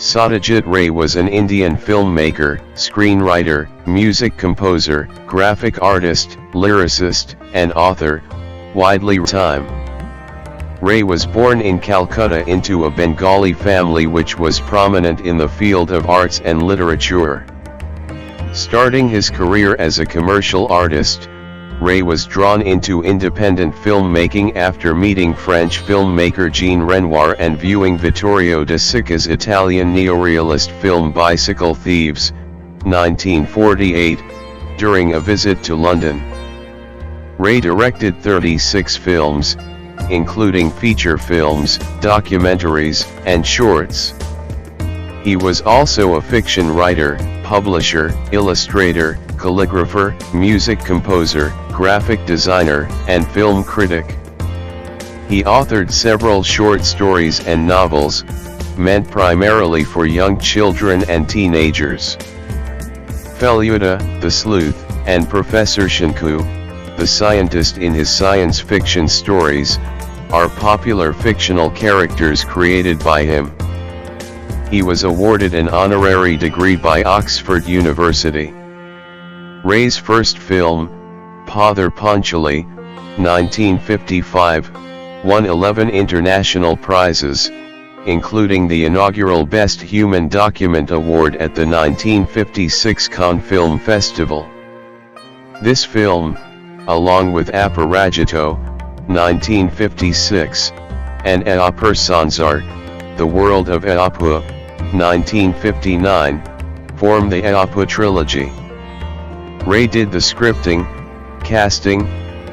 Satyajit Ray was an Indian filmmaker, screenwriter, music composer, graphic artist, lyricist, and author, widely time. Ray was born in Calcutta into a Bengali family which was prominent in the field of arts and literature. Starting his career as a commercial artist, Ray was drawn into independent filmmaking after meeting French filmmaker Jean Renoir and viewing Vittorio De Sica's Italian neorealist film Bicycle Thieves, 1948, during a visit to London. Ray directed 36 films, including feature films, documentaries, and shorts. He was also a fiction writer, publisher, illustrator, calligrapher, music composer, graphic designer, and film critic. He authored several short stories and novels, meant primarily for young children and teenagers. Feluda, the Sleuth, and Professor Shinku, the scientist in his science fiction stories, are popular fictional characters created by him. He was awarded an honorary degree by Oxford University. Ray's first film, Pather Panchali, 1955, won 11 international prizes, including the inaugural Best Human Document Award at the 1956 Cannes Film Festival. This film, along with Aparajito, 1956, and Eapur Sansar, The World of Eapur, 1959, form the Eapur trilogy. Ray did the scripting, casting,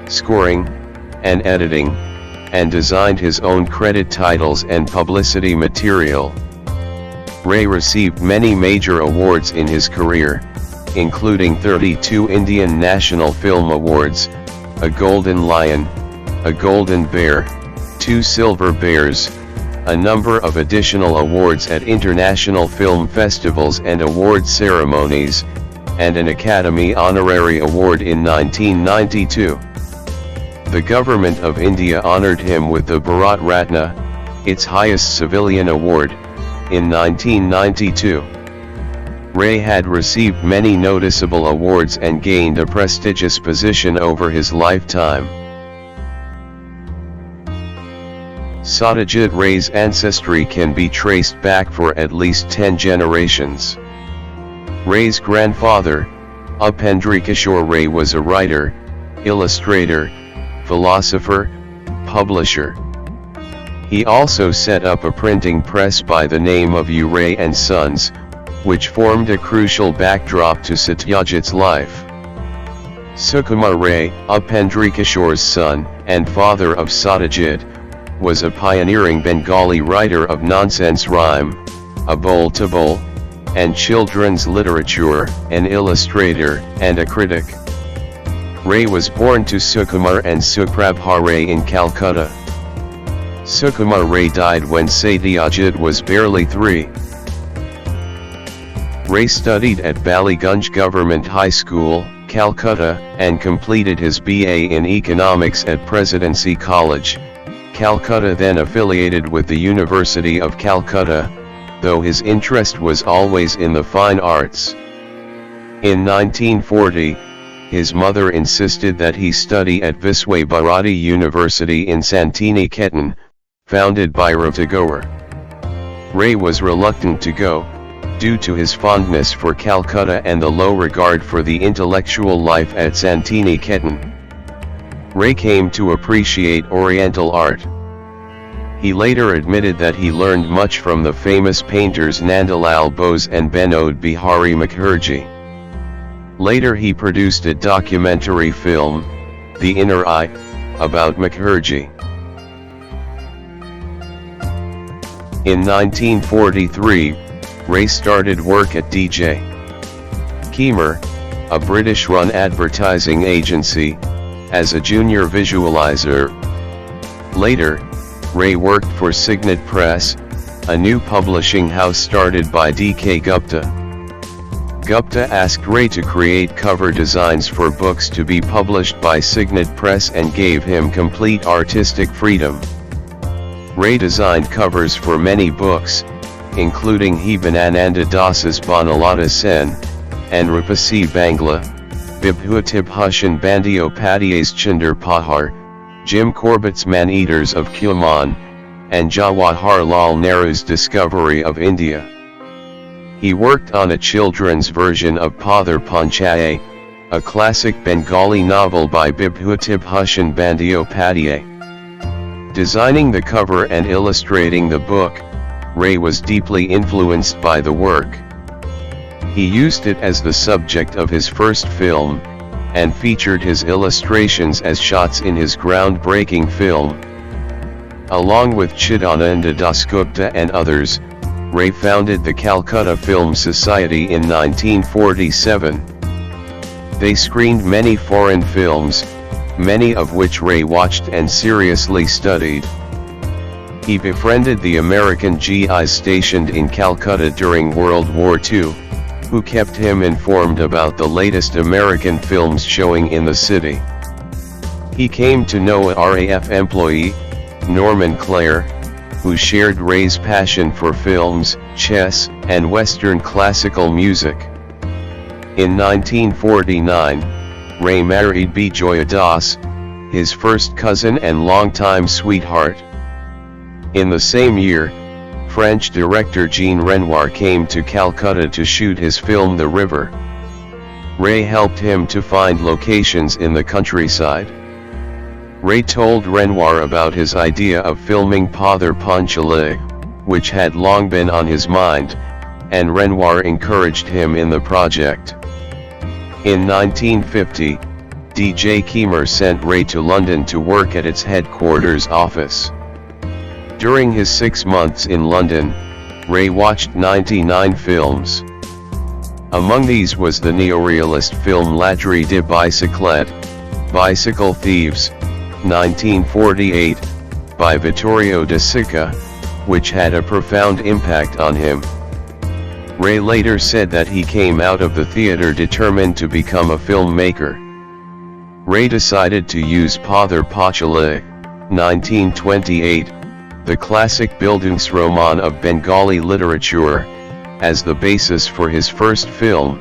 scoring, and editing, and designed his own credit titles and publicity material. Ray received many major awards in his career, including 32 Indian National Film Awards, a Golden Lion, a Golden Bear, 2 Silver Bears, a number of additional awards at international film festivals and award ceremonies, and an Academy Honorary Award in 1992. The Government of India honored him with the Bharat Ratna, its highest civilian award, in 1992. Ray had received many noticeable awards and gained a prestigious position over his lifetime. Satyajit Ray's ancestry can be traced back for at least 10 generations. Ray's grandfather, Upendrakishore Ray, was a writer, illustrator, philosopher, publisher. He also set up a printing press by the name of U. Ray and Sons, which formed a crucial backdrop to Satyajit's life. Sukumar Ray, Upendrakishore's son, and father of Satyajit, was a pioneering Bengali writer of nonsense rhyme, a bowl-to-bowl, and children's literature, an illustrator, and a critic. Ray was born to Sukumar and Suprabha Ray in Calcutta. Sukumar Ray died when Satyajit was barely 3. Ray studied at Ballygunge Government High School, Calcutta, and completed his BA in Economics at Presidency College, Calcutta, then affiliated with the University of Calcutta, though his interest was always in the fine arts. In 1940, his mother insisted that he study at Viswa Bharati University in Santiniketan, founded by Rav Tagore. Ray was reluctant to go, due to his fondness for Calcutta and the low regard for the intellectual life at Santiniketan. Ray came to appreciate Oriental art. He later admitted that he learned much from the famous painters Nandalal Bose and Binod Bihari Mukherjee. Later he produced a documentary film, The Inner Eye, about Mukherjee. In 1943, Ray started work at DJ Keemer, a British-run advertising agency, as a junior visualizer. Later, Ray worked for Signet Press, a new publishing house started by D.K. Gupta. Gupta asked Ray to create cover designs for books to be published by Signet Press and gave him complete artistic freedom. Ray designed covers for many books, including Hibanananda Das's Banalata Sen, and Rupasi Bangla, Bibhuatib Hushan Bandiopadhyay's Chindar Pahar, Jim Corbett's Man-Eaters of Kumaon, and Jawaharlal Nehru's Discovery of India. He worked on a children's version of Pather Panchayat, a classic Bengali novel by Bibhuatib Hushan Bandiopadhyay. Designing the cover and illustrating the book, Ray was deeply influenced by the work. He used it as the subject of his first film, and featured his illustrations as shots in his groundbreaking film. Along with Chidananda Dasgupta and others, Ray founded the Calcutta Film Society in 1947. They screened many foreign films, many of which Ray watched and seriously studied. He befriended the American GIs stationed in Calcutta during World War II, who kept him informed about the latest American films showing in the city. He came to know a RAF employee, Norman Clare, who shared Ray's passion for films, chess, and Western classical music. In 1949, Ray married Bijoya Das, his first cousin and longtime sweetheart. In the same year, French director Jean Renoir came to Calcutta to shoot his film The River. Ray helped him to find locations in the countryside. Ray told Renoir about his idea of filming Pather Panchayat, which had long been on his mind, and Renoir encouraged him in the project. In 1950, DJ Keemer sent Ray to London to work at its headquarters office. During his 6 months in London, Ray watched 99 films. Among these was the neorealist film Ladri de Bicyclette, Bicycle Thieves, 1948, by Vittorio De Sica, which had a profound impact on him. Ray later said that he came out of the theater determined to become a filmmaker. Ray decided to use Pather Panchayat, 1928, the classic Bildungsroman of Bengali literature, as the basis for his first film.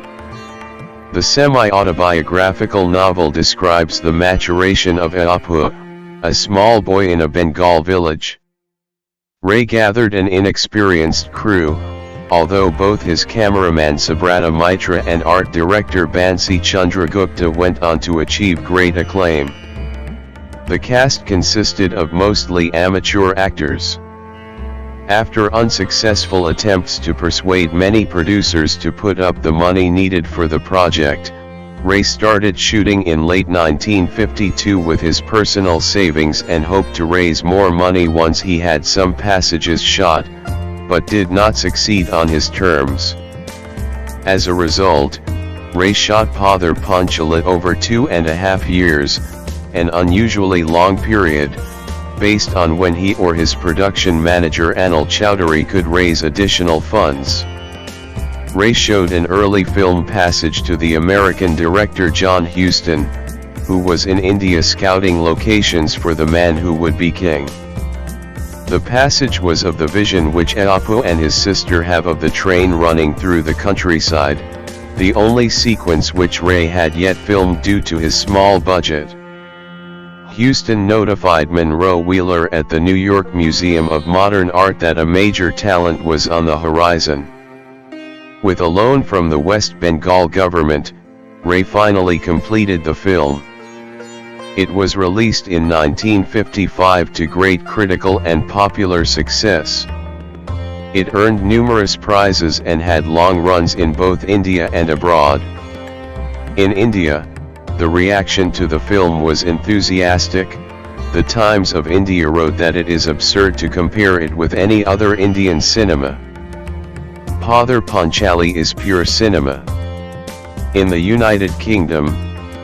The semi-autobiographical novel describes the maturation of Apu, a small boy in a Bengal village. Ray gathered an inexperienced crew, although both his cameraman Subrata Mitra and art director Bansi Chandragupta went on to achieve great acclaim. The cast consisted of mostly amateur actors. After unsuccessful attempts to persuade many producers to put up the money needed for the project, Ray started shooting in late 1952 with his personal savings and hoped to raise more money once he had some passages shot, but did not succeed on his terms. As a result, Ray shot Pather Panchayat over 2.5 years, an unusually long period, based on when he or his production manager Anil Chowdhury could raise additional funds. Ray showed an early film passage to the American director John Huston, who was in India scouting locations for The Man Who Would Be King. The passage was of the vision which Apu and his sister have of the train running through the countryside, the only sequence which Ray had yet filmed due to his small budget. Huston notified Monroe Wheeler at the New York Museum of Modern Art that a major talent was on the horizon. With a loan from the West Bengal government, Ray finally completed the film. It was released in 1955 to great critical and popular success. It earned numerous prizes and had long runs in both India and abroad. In India, the reaction to the film was enthusiastic. The Times of India wrote that it is absurd to compare it with any other Indian cinema. Pather Panchayat is pure cinema. In the United Kingdom,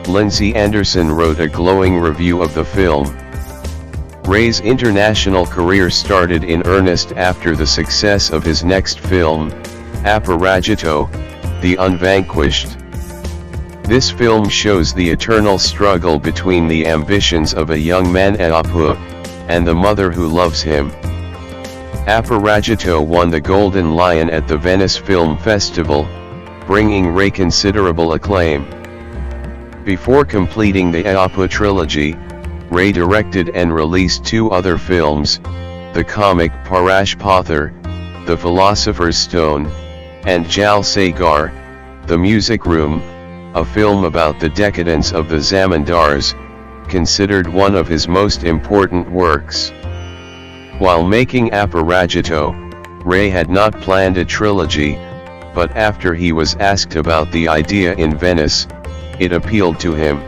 Lindsay Anderson wrote a glowing review of the film. Ray's international career started in earnest after the success of his next film, Aparajito, The Unvanquished. This film shows the eternal struggle between the ambitions of a young man Apu, and the mother who loves him. Aparajito won the Golden Lion at the Venice Film Festival, bringing Ray considerable acclaim. Before completing the Eapo trilogy, Ray directed and released 2 other films, the comic Parash Pathar, The Philosopher's Stone, and Jal Sagar, The Music Room, a film about the decadence of the Zamindars, considered one of his most important works. While making Aparajito, Ray had not planned a trilogy, but after he was asked about the idea in Venice, it appealed to him.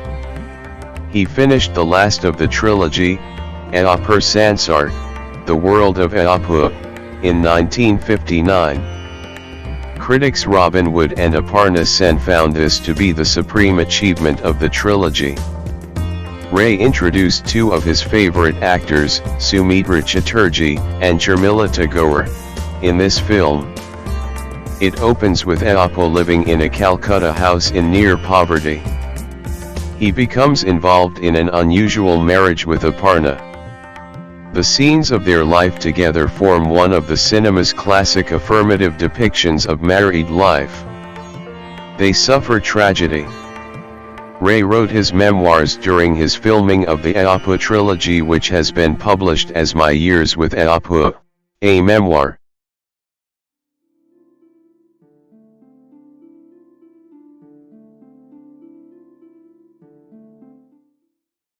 He finished the last of the trilogy, Eapur Sansar, The World of Eapo, in 1959. Critics Robin Wood and Aparna Sen found this to be the supreme achievement of the trilogy. Ray introduced 2 of his favorite actors, Sumitra Chatterjee and Sharmila Tagore, in this film. It opens with Eapo living in a Calcutta house in near poverty. He becomes involved in an unusual marriage with Aparna. The scenes of their life together form one of the cinema's classic affirmative depictions of married life. They suffer tragedy. Ray wrote his memoirs during his filming of the Eapo trilogy, which has been published as My Years with Eapo, a memoir.